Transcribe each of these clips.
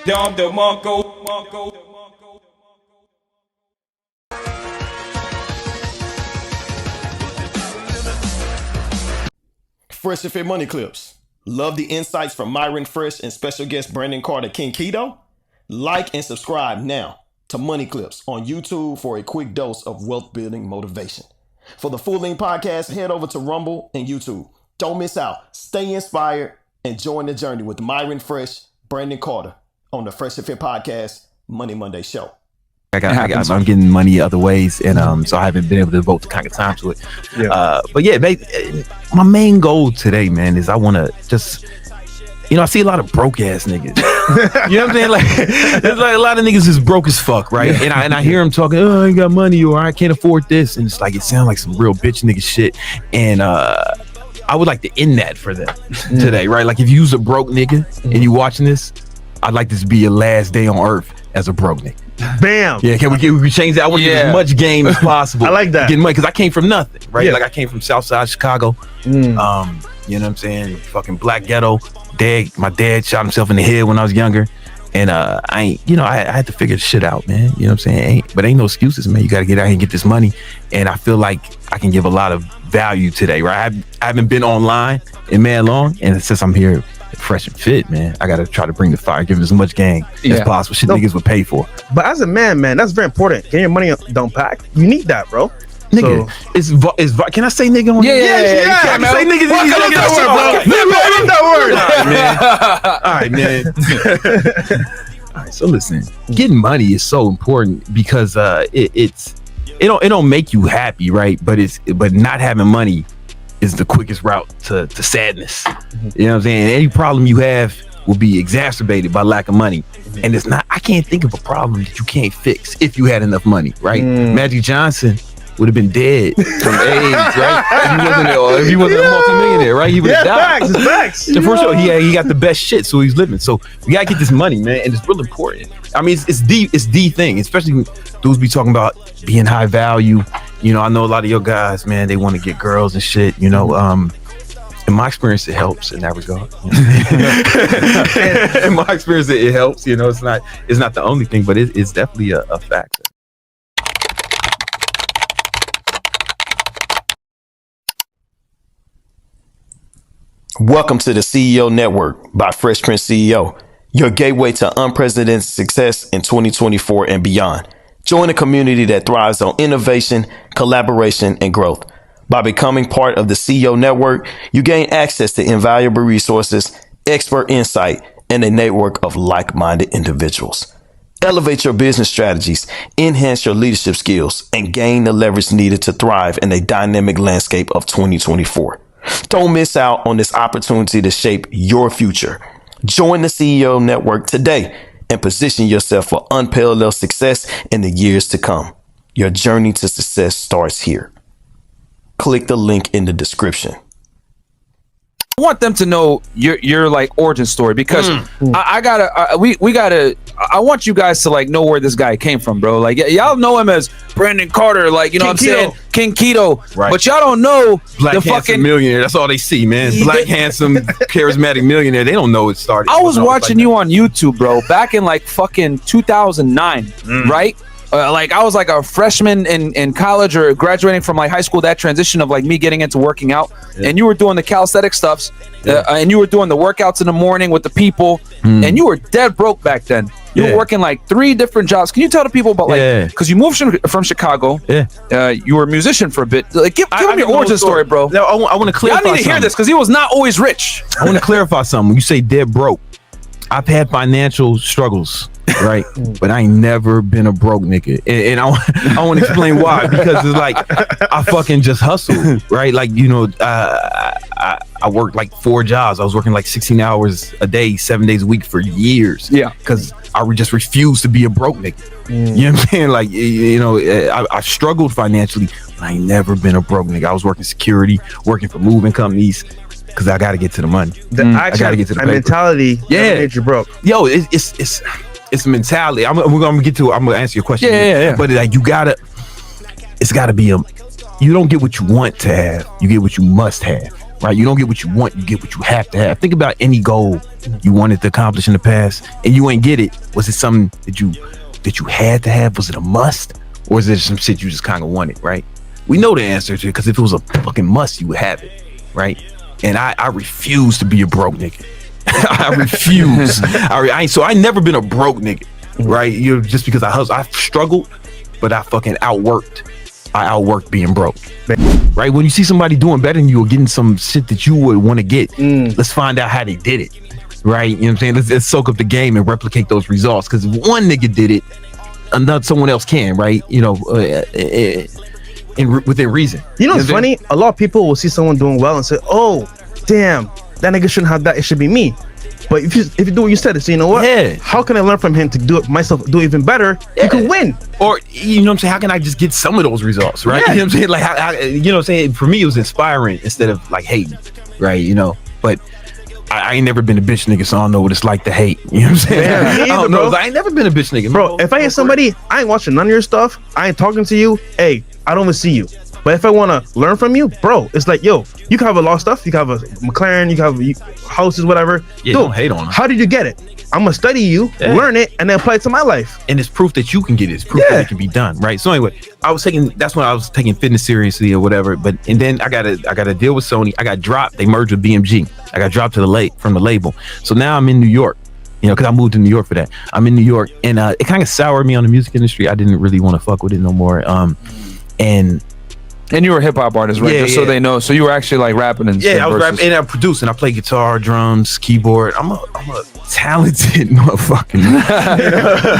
Dom DeMarco. Freshandfit Money Clips. Love the insights from Myron Fresh and special guest Brandon Carter King Keto? Like and subscribe now to Money Clips on YouTube for a quick dose of wealth building motivation. For the full-length podcast, head over to Rumble and YouTube. Don't miss out. Stay inspired and join the journey with Myron Fresh, Brandon Carter on the Freshandfit Podcast Money Monday Show. I'm getting money other ways, and so I haven't been able to devote the kind of time to it. But yeah, my main goal today, man, is I want to just, I see a lot of broke ass niggas. You know what I'm saying? Like, there's like a lot of niggas is broke as fuck, right? Yeah. And I hear them talking, oh, I ain't got money, or I can't afford this, and it's like it sounds like some real bitch nigga shit. And I would like to end that for them today, right? Like if you was a broke nigga and you watching this, I'd like this to be your last day on earth as a broke nigga. Bam. Yeah, can we change that? I want to get as much game as possible. I like that. Getting money, because I came from nothing, right? Yeah. Like I came from Southside Chicago. You know what I'm saying? Fucking black ghetto. My dad shot himself in the head when I was younger. And I had to figure the shit out, man. You know what I'm saying? But ain't no excuses, man. You got to get out here and get this money. And I feel like I can give a lot of value today, right? I haven't been online in mad long. And since I'm here Fresh and Fit, man, I gotta try to bring the fire, give it as much game as possible. Shit niggas would pay for. But as a man, that's very important. Getting your money don't pack. You need that, bro. Nigga, so, can I say nigga on Yeah. I can say nigga. All right, man. All right, so listen, getting money is so important because it don't make you happy, right? But not having money is the quickest route to sadness. You know what I'm saying? Any problem you have will be exacerbated by lack of money. And I can't think of a problem that you can't fix if you had enough money, right? Magic Johnson would have been dead from AIDS, right? If he wasn't a multimillionaire, right? He would have died. Facts. So for sure, he got the best shit, so he's living. So we gotta get this money, man, and it's real important. I mean, it's the thing, especially dudes be talking about being high value. I know a lot of your guys, man, they want to get girls and shit. In my experience, it helps in that regard. In my experience, it helps. It's not the only thing, but it's definitely a factor. Welcome to the CEO Network by Fresh Prince CEO, your gateway to unprecedented success in 2024 and beyond. Join a community that thrives on innovation, collaboration, and growth. By becoming part of the CEO Network, you gain access to invaluable resources, expert insight, and a network of like-minded individuals. Elevate your business strategies, enhance your leadership skills, and gain the leverage needed to thrive in a dynamic landscape of 2024. Don't miss out on this opportunity to shape your future. Join the CEO Network today and position yourself for unparalleled success in the years to come. Your journey to success starts here. Click the link in the description. I want them to know your like origin story, because I want you guys to like know where this guy came from, bro. Like y'all know him as Brandon Carter, like King what I'm Keto. saying, King Keto, right? But y'all don't know Black the handsome fucking millionaire. That's all they see, man. Black handsome charismatic millionaire. They don't know it started. I was watching you on YouTube, bro, back in like fucking 2009, right? Like I was like a freshman in college or graduating from like high school, that transition of like me getting into working out, and you were doing the calisthenic stuffs, and you were doing the workouts in the morning with the people, and you were dead broke back then. You were working like 3 different jobs. Can you tell the people about like, because you moved from Chicago, you were a musician for a bit. Like give them your origin story, bro. No, I want to clarify. I need to hear this because he was not always rich. I want to clarify something. You say dead broke. I've had financial struggles, right? But I ain't never been a broke nigga. And I want to explain why. Because it's like, I fucking just hustled, right? Like, I worked like 4 jobs. I was working like 16 hours a day, 7 days a week for years. Yeah. Because I would just refuse to be a broke nigga. You know what I'm saying? Like, I struggled financially, but I ain't never been a broke nigga. I was working security, working for moving companies, because I got to get to the money. I got to get to the paper. Mentality made you broke. Yo, it's mentality. I'm gonna answer your question. Yeah. But like, it's gotta be you don't get what you want to have, you get what you must have. right? You don't get what you want, you get what you have to have. Think about any goal you wanted to accomplish in the past and you ain't get it. Was it something that you had to have? Was it a must? Or is it some shit you just kind of wanted, right? We know the answer to it, because if it was a fucking must, you would have it, right? And I refuse to be a broke nigga. I refuse. So I never been a broke nigga, right? Just because I hustle. I struggled, but I fucking outworked being broke, right? When you see somebody doing better than you or getting some shit that you would want to get, let's find out how they did it, right? You know what I'm saying? Let's soak up the game and replicate those results, because if one nigga did it, someone else can, right? You know, within reason. You know what's funny? A lot of people will see someone doing well and say, "Oh, damn, that nigga shouldn't have that. It should be me." But if you do what you said, so you know what? Yeah. How can I learn from him to do it myself, do even better? Yeah. You can win. Or, you know what I'm saying? How can I just get some of those results, right? Yeah. You know what I'm saying? Like, you know what I'm saying? For me, it was inspiring instead of like hating, right? You know, but I ain't never been a bitch nigga, so I don't know what it's like to hate. You know what I'm saying? Yeah, me I don't either, know. bro. I ain't never been a bitch nigga. Bro, if I hit somebody, I ain't watching none of your stuff. I ain't talking to you. Hey, I don't even see you. But if I want to learn from you, bro, it's like, yo, you can have a lot of stuff. You can have a McLaren, you can have houses, whatever. Yeah, Dude, don't hate on them. how did you get it? I'm going to study you, learn it, and then apply it to my life. And it's proof that you can get it. It's proof that it can be done, right? So anyway, that's when I was taking fitness seriously or whatever. And then I got a deal with Sony. I got dropped. They merged with BMG. I got dropped from the label. So now I'm in New York, you know, because I moved to New York for that. I'm in New York, and it kind of soured me on the music industry. I didn't really want to fuck with it no more. And you were a hip hop artist, right? Just so they know. So you were actually like rapping and I was rapping and I produced and I play guitar, drums, keyboard. I'm a talented motherfucker.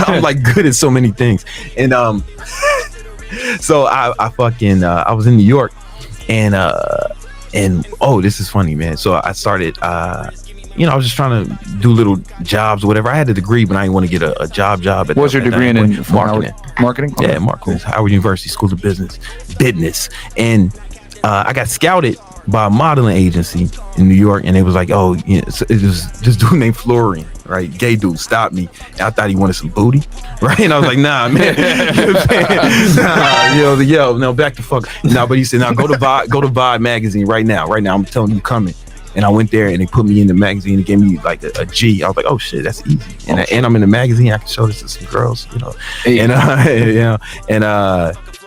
I'm like good at so many things. And so I was in New York and oh, this is funny, man. So I started I was just trying to do little jobs or whatever. I had a degree, but I didn't want to get a job. What was your degree in marketing? Marketing? Yeah, marketing. Howard University School of Business. And I got scouted by a modeling agency in New York, and it was like, oh, you know, it was this dude named Florian, right? Gay dude stopped me. And I thought he wanted some booty, right? And I was like, nah, man. You know what I'm saying? Nah, no, back the fuck. No, but he said, now go to Vibe magazine right now. I'm telling you, coming. And I went there and they put me in the magazine and gave me like a G. I was like, oh shit, that's easy. And I'm in the magazine. I can show this to some girls, you know. And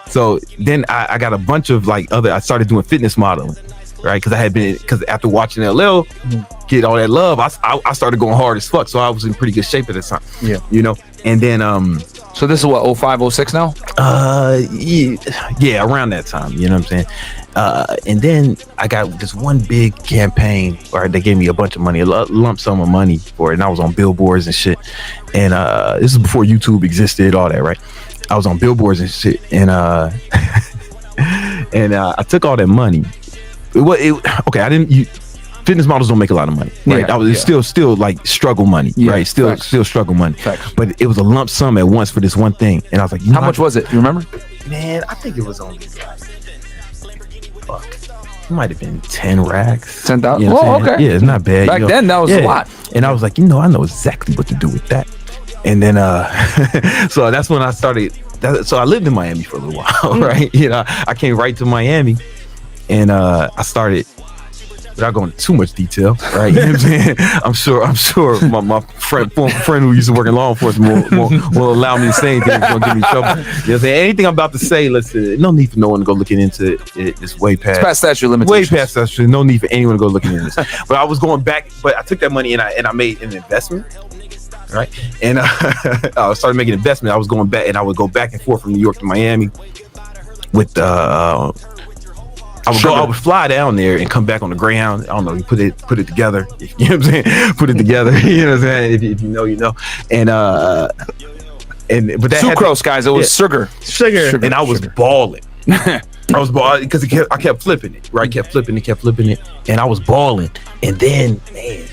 so then I got a bunch of I started doing fitness modeling, right? Because after watching LL get all that love, I started going hard as fuck. So I was in pretty good shape at the time. Yeah. You know. And then so this is what, 05, 06 now? Yeah, around that time, you know what I'm saying? And then I got this one big campaign where they gave me a bunch of money, a lump sum of money for it, and I was on billboards and shit. And this is before YouTube existed, all that, right? I was on billboards and shit, and I took all that money. Fitness models don't make a lot of money, right? It's still like struggle money, right? Still struggle money. Facts. But it was a lump sum at once for this one thing, and I was like, how much was it? You remember? Man, I think it was only it might have been 10 racks. 10,000. You know okay. Yeah, it's not bad. Back then, that was a lot. And I was like, I know exactly what to do with that. And then, so that's when I started. So I lived in Miami for a little while, right? You know, I came right to Miami, and I started. Without going into too much detail, right? You know what I'm saying? I'm sure my friend who used to work in law enforcement will allow me to say anything that's gonna give me trouble. You know what I'm saying? Anything I'm about to say, no need for no one to go looking into it. It's way past. It's past statute of limitations. Way past statute. No need for anyone to go looking into this. But I was going back, but I took that money and I made an investment. Right. And I started making an investment. I was going back and I would go back and forth from New York to Miami with I would fly down there and come back on the Greyhound. I don't know, you put it together. You know what I'm saying? Put it together. You know what I'm saying? If you know, you know. And but that sucrose, guys. It was sugar. And I was balling. I was balling because I kept flipping it. Right, kept flipping it, and I was balling. And then, man,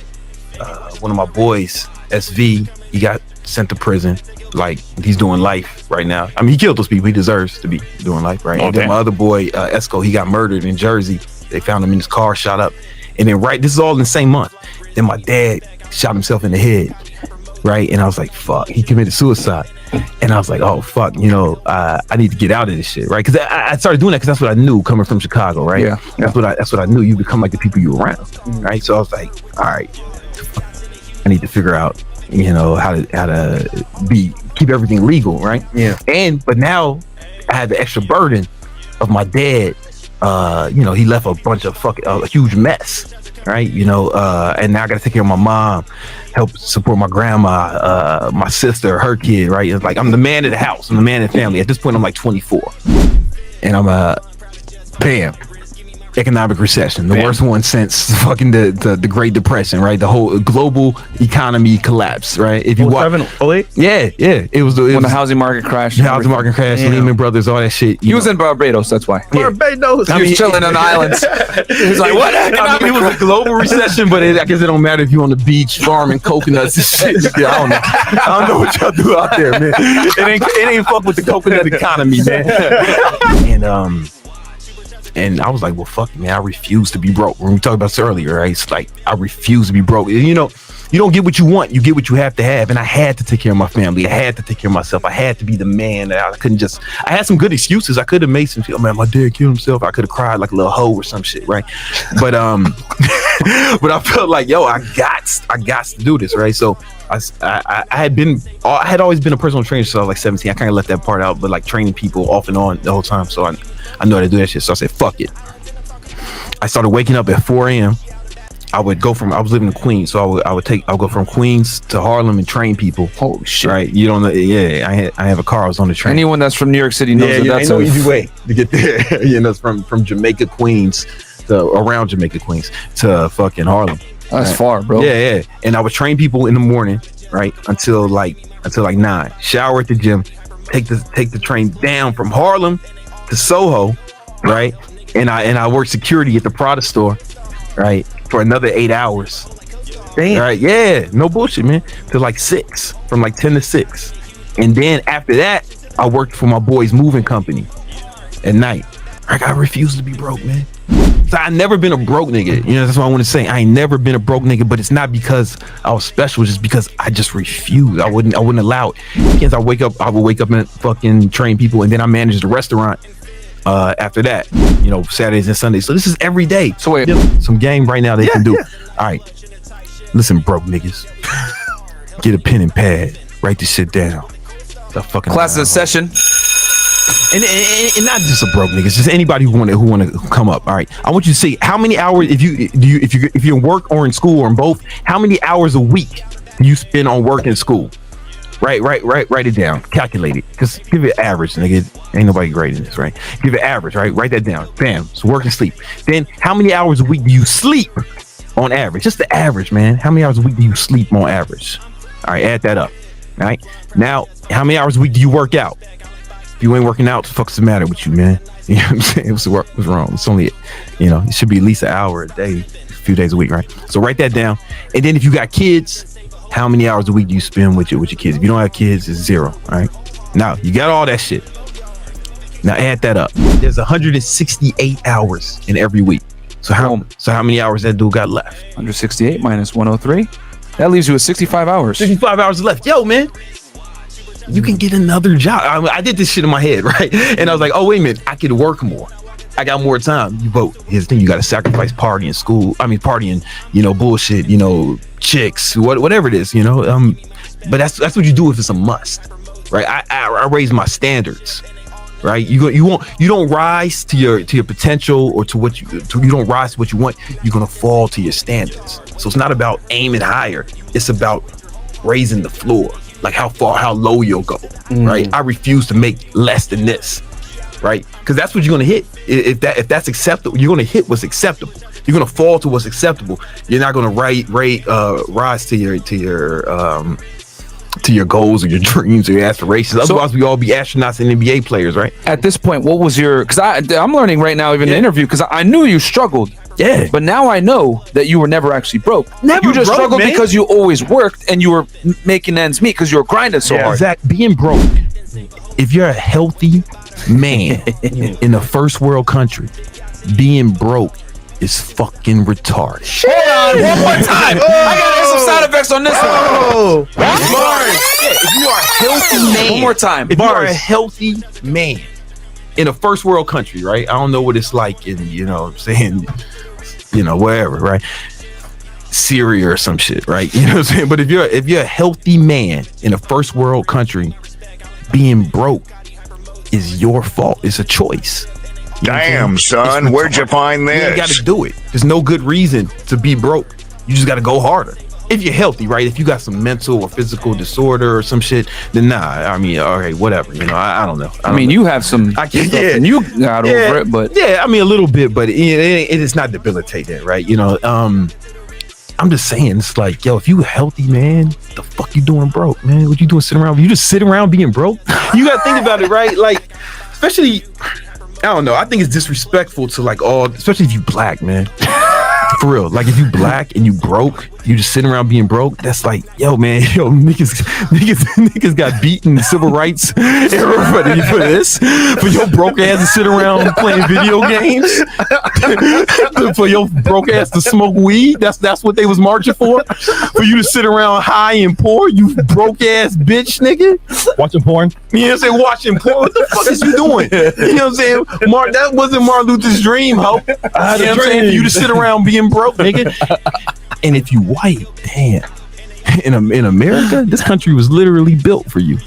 one of my boys, SV, he got sent to prison. Like, he's doing life right now. I mean, he killed those people. He deserves to be doing life, right? And then my other boy, Esco, he got murdered in Jersey. They found him in his car, shot up. And then this is all in the same month. Then my dad shot himself in the head, right? And I was like, fuck, he committed suicide. And And I was like, oh fuck, I need to get out of this shit, right? Because I started doing that because that's what I knew coming from Chicago, right? Yeah. That's what I knew. You become like the people you around, right? So I was like, all right, I need to figure out, how to keep everything legal, right? Yeah. But now I had the extra burden of my dad. He left a bunch of a huge mess, right? And now I got to take care of my mom, help support my grandma, my sister, her kid, right? It's like I'm the man of the house, I'm the man of the family. At this point, I'm like 24, and I'm bam. Economic recession, the worst one since fucking the Great Depression, right? The whole global economy collapse, right? If you watch, 08? yeah, it was when the housing market crashed. The housing market crashed, Lehman Brothers, all that shit. He was in Barbados, that's why. Barbados. He was chilling on the islands. He was like, what? It was a global recession, but I guess it don't matter if you're on the beach farming coconuts and shit. Yeah, I don't know what y'all do out there, man. It ain't fuck with the coconut economy, man. And I was like, well, fuck, man, I refuse to be broke. When we talked about this earlier, right? It's like, I refuse to be broke. You don't get what you want. You get what you have to have. And I had to take care of my family. I had to take care of myself. I had to be the man. I had some good excuses. I could have made some shit. Oh, man, my dad killed himself. I could have cried like a little hoe or some shit, right? But but I felt like, yo, I got to do this, right? So I had always been a personal trainer since I was like 17. I kind of left that part out, but like training people off and on the whole time. So I know how to do that shit. So I said, fuck it. I started waking up at 4 a.m. I was living in Queens, so I'll go from Queens to Harlem and train people. Holy shit. Right. You don't know. Yeah. I have a car. I was on the train. Anyone that's from New York City knows that's no easy way to get there. It's from Jamaica, Queens to around Jamaica, Queens to fucking Harlem. That's far, bro. Yeah. And I would train people in the morning, right? Until like 9. Shower at the gym, take the train down from Harlem to Soho, right? And I worked security at the Prada store, right? For another 8 hours. Damn. Right? Yeah, no bullshit, man. To like 6, from like 10 to 6. And then after that, I worked for my boy's moving company at night. Like, I refuse to be broke, man. So I never been a broke nigga. That's what I want to say. I ain't never been a broke nigga, but it's not because I was special, just because I just refused. I wouldn't allow it. Because I would wake up and fucking train people, and then I managed the restaurant after that, Saturdays and Sundays. So this is every day. So wait, some game right now they can do. All right, listen, broke niggas, get a pen and pad, write this shit down. Fucking class in session. And not just a broke niggas, just anybody who want to come up. All right, I want you to see how many hours if you're in work or in school or in both. How many hours a week you spend on work and school? Write it down. Calculate it. Just give it average, nigga. Ain't nobody grading this, right? Give it average, right? Write that down. Bam. So work and sleep. Then how many hours a week do you sleep on average? Just the average, man. How many hours a week do you sleep on average? All right, add that up. All right. Now, how many hours a week do you work out? If you ain't working out, what the fuck's the matter with you, man? You know what I'm saying? What's wrong? It's only, it should be at least an hour a day, a few days a week, right? So write that down. And then if you got kids, how many hours a week do you spend with your kids? If you don't have kids, it's 0. All right. Now you got all that shit. Now add that up. There's 168 hours in every week. So how many hours that dude got left? 168 minus 103. That leaves you with 65 hours. 65 hours left. Yo, man, you can get another job. I did this shit in my head, right? And I was like, oh wait a minute, I could work more. I got more time. You vote. Here's the thing: you got to sacrifice partying, bullshit, chicks, whatever it is, But that's what you do if it's a must, right? I raise my standards, right? You don't rise to your potential or to what you don't rise to what you want. You're gonna fall to your standards. So it's not about aiming higher. It's about raising the floor, like how low you'll go, right? I refuse to make less than this. Right, because that's what you're gonna hit. If that's acceptable, you're gonna hit what's acceptable. You're gonna fall to what's acceptable. You're not gonna rise to your goals or your dreams or your aspirations. Otherwise, we all be astronauts and NBA players, right? At this point, what was your? Because I'm learning right now, even in the interview, because I knew you struggled. Yeah. But now I know that you were never actually broke. You just struggled, man, because you always worked and you were making ends meet because you were grinding so hard. Exactly. Being broke. If you're a healthy man in a first world country, being broke is fucking retarded. Hold on, one more time. I gotta get some sound effects on this one. If you are healthy man, One more time. if you are a Bars. healthy man in a first world country, right? I don't know what it's like in, you know what I'm saying, you know, wherever, right? Syria or some shit, right? You know what I'm saying? But if you're a healthy man in a first world country, being broke is your fault. It's a choice. You know what I'm Damn, saying? son, It's where'd you retarded. find You ain't got this? to do it. There's no good reason to be broke. You just got to go harder. If you're healthy, right? If you got some mental or physical disorder or some shit, then nah. I mean, all right, whatever. You know, I don't know. I mean, you have some I stuff can't- yeah. and you got over it, but yeah, I mean a little bit, but it's not debilitating, right? You know, I'm just saying, it's like, yo, if you healthy, man, the fuck you doing broke, man? What you doing sitting around? You just sit around being broke? You gotta think about it, right? Like, especially, I don't know. I think it's disrespectful to like all, especially if you black, man. For real, like if you black and you broke, you just sitting around being broke. That's like, yo, man, yo, niggas got beaten in the civil rights era for this. For your broke ass to sit around playing video games. For your broke ass to smoke weed. That's what they was marching for. For you to sit around high and poor, you broke ass bitch, nigga. Watching porn. You know what I'm saying? Watching porn. What the fuck is you doing? You know what I'm saying? That wasn't Martin Luther's dream, ho. You know what I'm saying? For you to sit around being broke, nigga. And if you white, damn. In America, this country was literally built for you.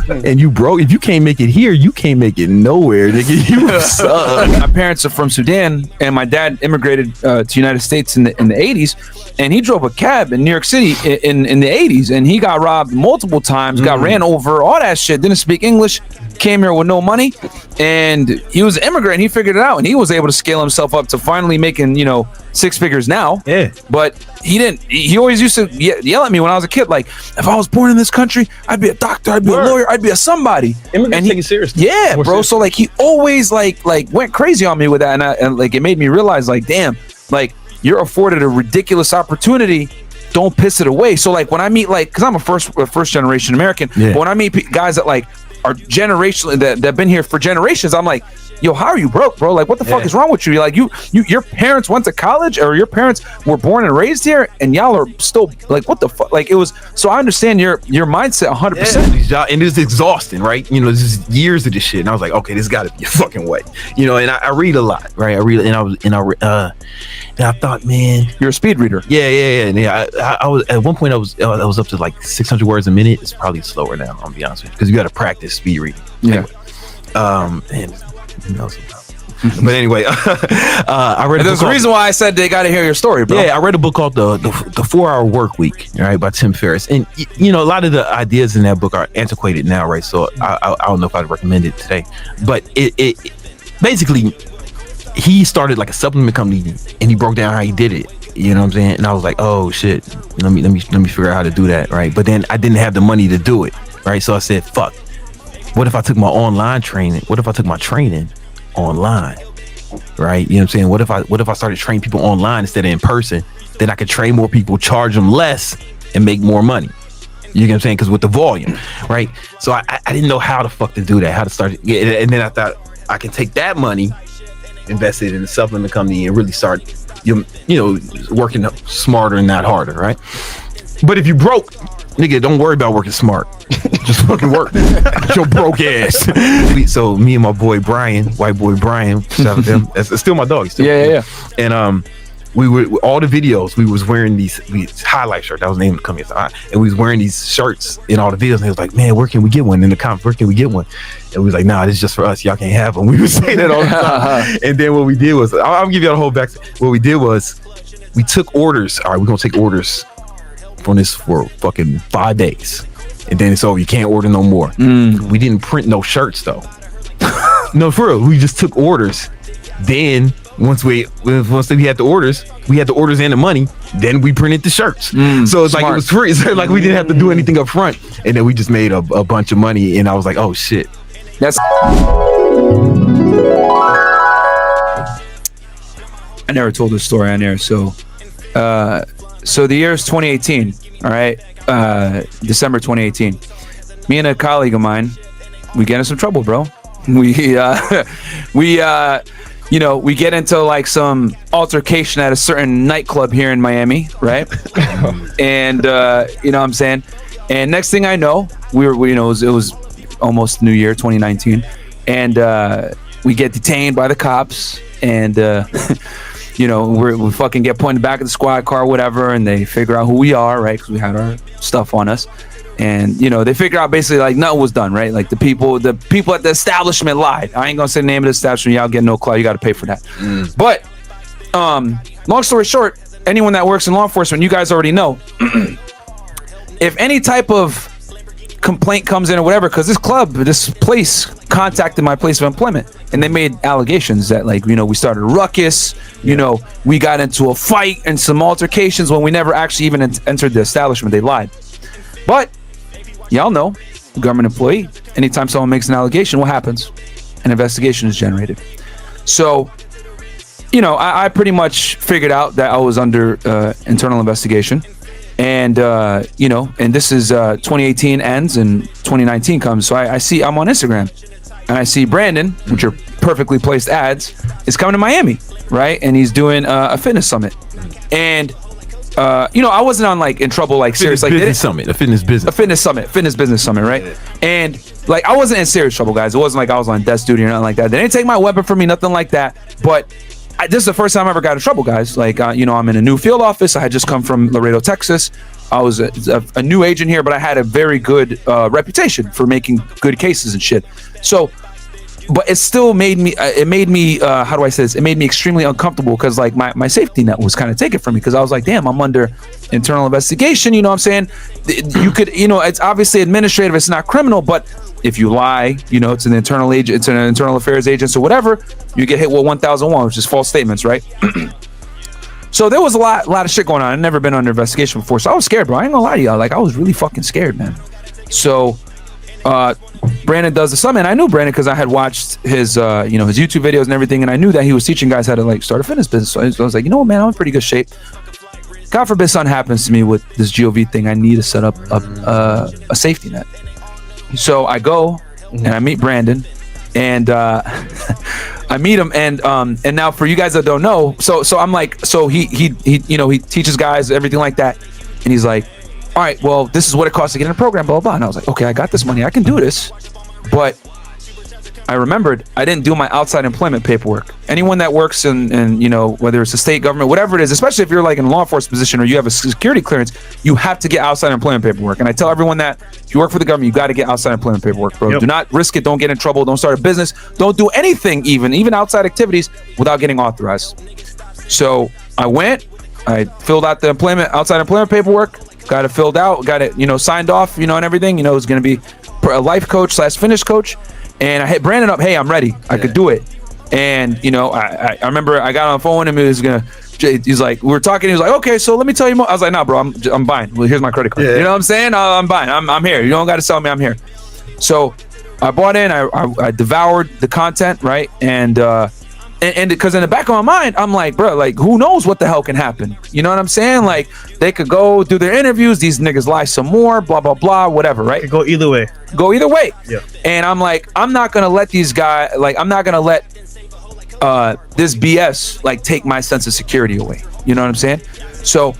And you broke. If you can't make it here, you can't make it nowhere, nigga. You suck. my parents are from Sudan, and my dad immigrated to United States in the 80s, and he drove a cab in New York City in the 80s, and he got robbed multiple times, got ran over, all that shit, didn't speak English, came here with no money, and he was an immigrant. He figured it out, and he was able to scale himself up to finally making, you know, six figures now. Yeah. But he didn't. He always used to yell at me when I was a kid, like, if I was born in this country, I'd be a doctor, I'd be a lawyer, I'd be a somebody. Immigrants take it seriously. Yeah, More bro. serious. So like he always like went crazy on me with that, and like it made me realize, like, damn, like you're afforded a ridiculous opportunity. Don't piss it away. So like when I meet, like, because I'm a first generation American, Yeah. but when I meet guys that like are generationally that been here for generations, I'm like, yo, how are you broke, bro? Like, what the fuck is wrong with you? You're like, your parents went to college, or your parents were born and raised here, and y'all are still like, what the fuck? Like, it was. So I understand your mindset 100%. Yeah, and it's exhausting, right? You know, this is years of this shit, and I was like, okay, this got to be a fucking way, you know. And I read a lot, right? I read, and I thought, man, You're a speed reader. yeah. I was at one point, I was up to like 600 words a minute. It's probably slower now, I'll be honest with you, because you got to practice speed reading. Yeah. And who knows about it. But anyway, I read. There's a reason why I said they got to hear your story, bro. Yeah, I read a book called the 4-Hour Work Week, right, by Tim Ferriss, and you know, a lot of the ideas in that book are antiquated now, right? So I don't know if I'd recommend it today, but it basically, he started like a supplement company, and he broke down how he did it. You know what I'm saying? And I was like, oh shit, let me figure out how to do that, right? But then I didn't have the money to do it, right? So I said, fuck. What if I took my online training? What if I took my training online? Right? You know what I'm saying? What if I started training people online instead of in person? Then I could train more people, charge them less, and make more money. You know what I'm saying? Because with the volume, right? So I didn't know how the fuck to do that, how to start it. Yeah, and then I thought I can take that money, invest it in a supplement company, and really start, you know, working smarter and not harder, right? But if you broke, nigga, don't worry about working smart. Just fucking work. Your broke ass. So me and my boy Brian, white boy Brian, shout out to him. That's still my dog. He's still Yeah. And we were all the videos. We was wearing these highlight shirts. That was the name of the company. And we was wearing these shirts in all the videos. And he was like, "Man, where can we get one?" In the comments, where can we get one? And we was like, "Nah, this is just for us. Y'all can't have them." We would say that all the time. And then what we did was, I'll give you the whole back. What we did was, we took orders. All right, we're gonna take orders from this for fucking 5 days, and then it's over. You can't order no more. We didn't print no shirts though. No, for real. We just took orders. Then once we had the orders, and the money. Then we printed the shirts. So it's like it was free. So like we didn't have to do anything up front, and then we just made a bunch of money. And I was like, oh shit. That's. I never told this story on air, so the year is 2018. All right, December 2018. Me and a colleague of mine, we get in some trouble, bro. We get into like some altercation at a certain nightclub here in Miami, right? And you know what I'm saying? And next thing I know, it was almost New Year 2019, and we get detained by the cops, and we fucking get put in the back of the squad car, whatever, and they figure out who we are, right? Because we had our stuff on us, and they figure out basically like nothing was done, right? Like the people at the establishment lied. I ain't gonna say the name of the establishment. Y'all get no clout. You got to pay for that. But long story short, anyone that works in law enforcement, you guys already know. If any type of complaint comes in or whatever, because this place contacted my place of employment, and they made allegations that we started a ruckus, we got into a fight and some altercations when we never actually even entered the establishment. They lied. But y'all know, government employee, anytime someone makes an allegation, what happens? An investigation is generated. So I pretty much figured out that I was under internal investigation. And and this is 2018 ends and 2019 comes. So I'm on Instagram, and I see Brandon, which are perfectly placed ads, is coming to Miami, right? And he's doing a fitness summit. And I wasn't on in trouble, serious, fitness business summit, right? And I wasn't in serious trouble, guys. It wasn't like I was on death duty or nothing like that. They didn't take my weapon from me, nothing like that. But this is the first time I ever got in trouble, guys. I'm in a new field office. I had just come from Laredo, Texas. I was a new agent here, but I had a very good reputation for making good cases and shit. So, but it still made me, how do I say this? It made me extremely uncomfortable because my safety net was kind of taken from me, because I was like, damn, I'm under internal investigation. You know what I'm saying? You could, it's obviously administrative. It's not criminal, but if you lie, it's an internal agent, it's an internal affairs agent or whatever, you get hit with 1001, which is false statements, right? So there was a lot of shit going on. I'd never been under investigation before, so I was scared, bro. I ain't gonna lie to y'all. I was really fucking scared, man. So Brandon does the summit, and I knew Brandon because I had watched his his YouTube videos and everything, and I knew that he was teaching guys how to start a fitness business. So I was like, man, I'm in pretty good shape. God forbid something happens to me with this GOV thing. I need to set up a safety net. So I go and I meet Brandon, and I meet him, and now for you guys that don't know, so I'm like, so he teaches guys everything like that, and he's like, all right, well, this is what it costs to get in a program, blah, blah, blah. And I was like, okay, I got this money, I can do this. But I remembered I didn't do my outside employment paperwork. Anyone that works in whether it's the state government, whatever it is, especially if you're in a law enforcement position or you have a security clearance, you have to get outside employment paperwork. And I tell everyone that if you work for the government, you got to get outside employment paperwork, bro. Yep. Do not risk it. Don't get in trouble. Don't start a business. Don't do anything, even outside activities, without getting authorized. So I went, I filled out the outside employment paperwork, got it filled out, got it, signed off, and everything. It was going to be a life coach / fitness coach. And I hit Brandon up, hey, I'm ready. I could do it. And, I remember I got on the phone and he's like, we were talking. He was like, okay, so let me tell you more. I was like, nah, bro, I'm buying. Well, here's my credit card. Yeah. You know what I'm saying? I'm buying. I'm here. You don't got to sell me. I'm here. So I bought in. I devoured the content, right? And because in the back of my mind, I'm like, bro, who knows what the hell can happen? You know what I'm saying? They could go do their interviews. These niggas lie some more, blah, blah, blah, whatever, right? It could go either way. Yeah. And I'm like, I'm not going to let these guys, I'm not going to let this BS, take my sense of security away. You know what I'm saying? So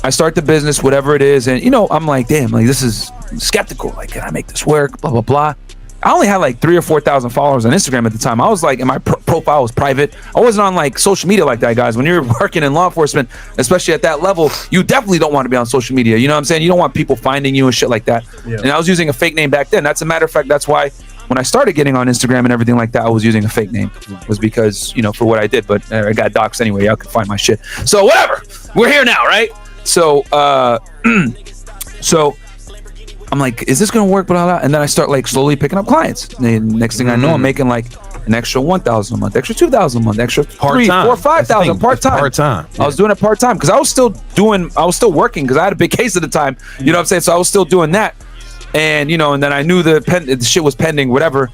I start the business, whatever it is. And, I'm like, damn, this is skeptical. Can I make this work? Blah, blah, blah. I only had 3,000 or 4,000 followers on Instagram at the time. I was and my profile was private. I wasn't on social media like that, guys. When you're working in law enforcement, especially at that level, you definitely don't want to be on social media. You know what I'm saying? You don't want people finding you and shit like that. Yeah. And I was using a fake name back then. That's a matter of fact. That's why when I started getting on Instagram and everything like that, I was using a fake name. Was because, for what I did. But I got doxxed anyway. Y'all can find my shit. So whatever. We're here now, right? So, I'm like, is this gonna work? Blah, blah. And then I start slowly picking up clients. And next thing I know, I'm making an extra 1,000 a month, extra 2,000 a month, extra 3, 4, 5,000 part-time. I was doing it part-time because I was still working because I had a big case at the time. You know what I'm saying? So I was still doing that. And, and then I knew the shit was pending, whatever.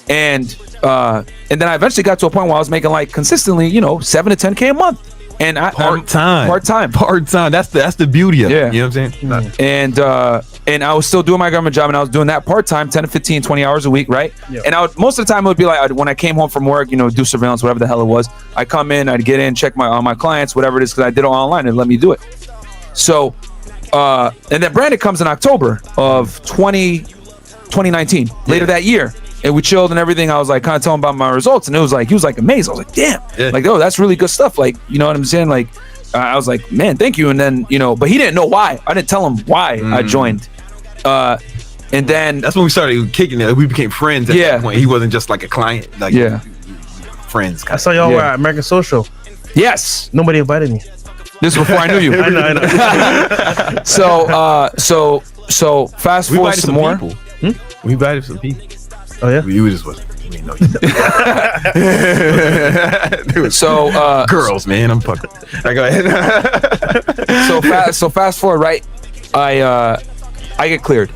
And then I eventually got to a point where I was making consistently, 7 to 10K a month. And part-time. That's the beauty of it. You know what I'm saying? And I was still doing my government job, and I was doing that part-time, 10 to 15, 20 hours a week, right? Yep. And most of the time it would be when I came home from work, do surveillance, whatever the hell it was. I come in, I'd get in, check on my clients, whatever it is, because I did it online and let me do it. So And then Brandon comes in October of 2019, later that year. And we chilled and everything. I was like, kind of telling him about my results. And it was like, he was like amazed. I was like, damn. Yeah. Like, oh, that's really good stuff. Like, you know what I'm saying? Like, I was like, man, thank you. And then, you know, but he didn't know why. I didn't tell him why I joined. And then that's when we started kicking it. We became friends at that point. He wasn't just like a client. Like, friends. I saw y'all were at American Social. Yes. Nobody invited me. This is before I knew you. I know. So fast forward some more. We invited some people. Oh yeah. You just wasn't. We didn't know you. So girls, man, I'm fucking. All right, go ahead. so fast forward, right? I get cleared.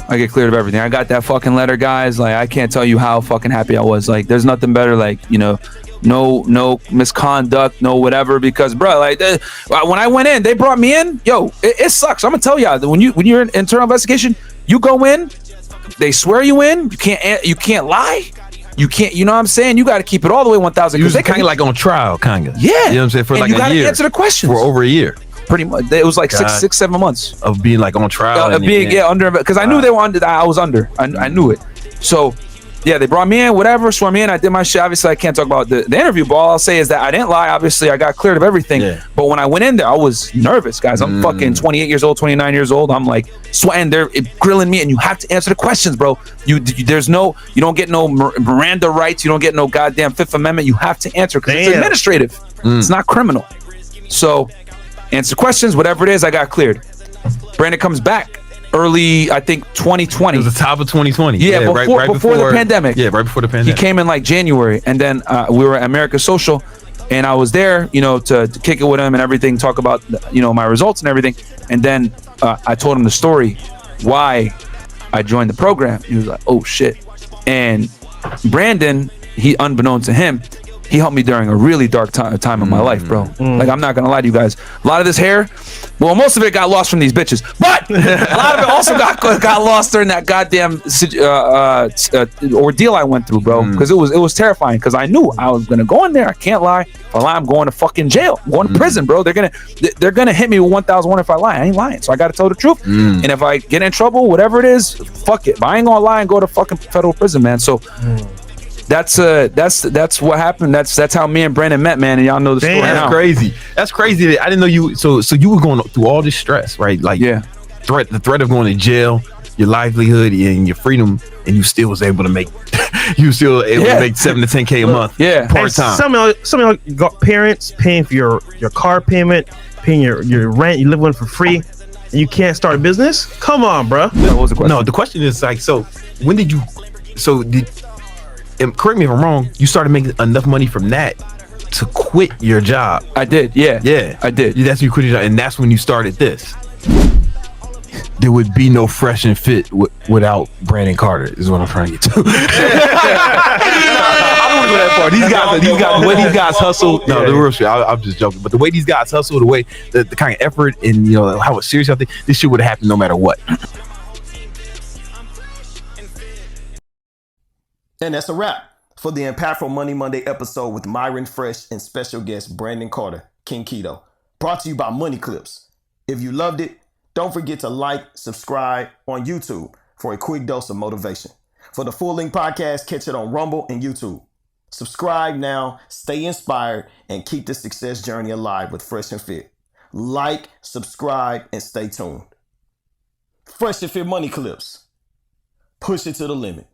I get cleared of everything. I got that fucking letter, guys. Like, I can't tell you how fucking happy I was. Like, there's nothing better. Like, you know, no misconduct, no whatever. Because, bro, like, when I went in, they brought me in. Yo, it sucks. I'm gonna tell y'all that when you're in internal investigation, you go in, they swear you in. You can't lie. You can't. You know what I'm saying? You got to keep it all the way 1,000. You was kind of like on trial, kind of. Yeah. You know what I'm saying? For and like you a gotta year. Answer the questions for over a year. Pretty much. It was like 6-7 months of being like on trial. Of being under, because I knew they were under. I was under. I knew it. So yeah, they brought me in, whatever, swore me in. I did my shit. Obviously, I can't talk about the interview, but all I'll say is that I didn't lie. Obviously, I got cleared of everything. Yeah. But when I went in there, I was nervous, guys. I'm fucking 28 years old, 29 years old. I'm like sweating. They're grilling me, and you have to answer the questions, bro. You don't get no Miranda rights. You don't get no goddamn Fifth Amendment. You have to answer because it's administrative. It's not criminal. So answer questions, whatever it is. I got cleared. Brandon comes back. Early, I think 2020. It was the top of 2020. Yeah, right before the pandemic. Yeah, right before the pandemic. He came in like January, and then we were at America Social, and I was there, you know, to kick it with him and everything, talk about, you know, my results and everything. And then I told him the story, why I joined the program. He was like, oh shit. And Brandon, he, unbeknown to him, he helped me during a really dark time in my life, bro. Like, I'm not gonna lie to you guys. A lot of this hair, well, most of it got lost from these bitches, but a lot of it also got lost during that goddamn ordeal I went through, bro. Because it was terrifying. Because I knew I was gonna go in there. I can't lie. If I lie, I'm going to fucking jail. I'm going to prison, bro. They're gonna hit me with 1,001 if I lie. I ain't lying. So I gotta tell the truth. And if I get in trouble, whatever it is, fuck it. But I ain't gonna lie and go to fucking federal prison, man. So. That's what happened. That's how me and Brandon met, man. And y'all know the story. That's crazy. That's crazy. That I didn't know you. So you were going through all this stress, right? Like, the threat of going to jail, your livelihood and your freedom, and you still was able to make. You still able to make $7 to $10K a month. Yeah, part time. Some of y'all got parents paying for your car payment, paying your rent. You live one for free, and you can't start a business. Come on, bro. What was the question? No, the question is like, so when did you? And correct me if I'm wrong, you started making enough money from that to quit your job. I did, yeah, I did. That's when you quit your job, and that's when you started this. There would be no Freshandfit without Brandon Carter, is what I'm trying to get to. I don't go that far. The way these guys hustle. No, the real shit. I'm just joking, but the way these guys hustle, the way the kind of effort, and you know how serious I think this shit would have happened no matter what. And that's a wrap for the Impactful Money Monday episode with Myron Fresh and special guest Brandon Carter, King Keto. Brought to you by Moneyclips. If you loved it, don't forget to like, subscribe on YouTube for a quick dose of motivation. For the full-length podcast, catch it on Rumble and YouTube. Subscribe now, stay inspired, and keep the success journey alive with Freshandfit. Like, subscribe, and stay tuned. Freshandfit Money Clips. Push it to the limit.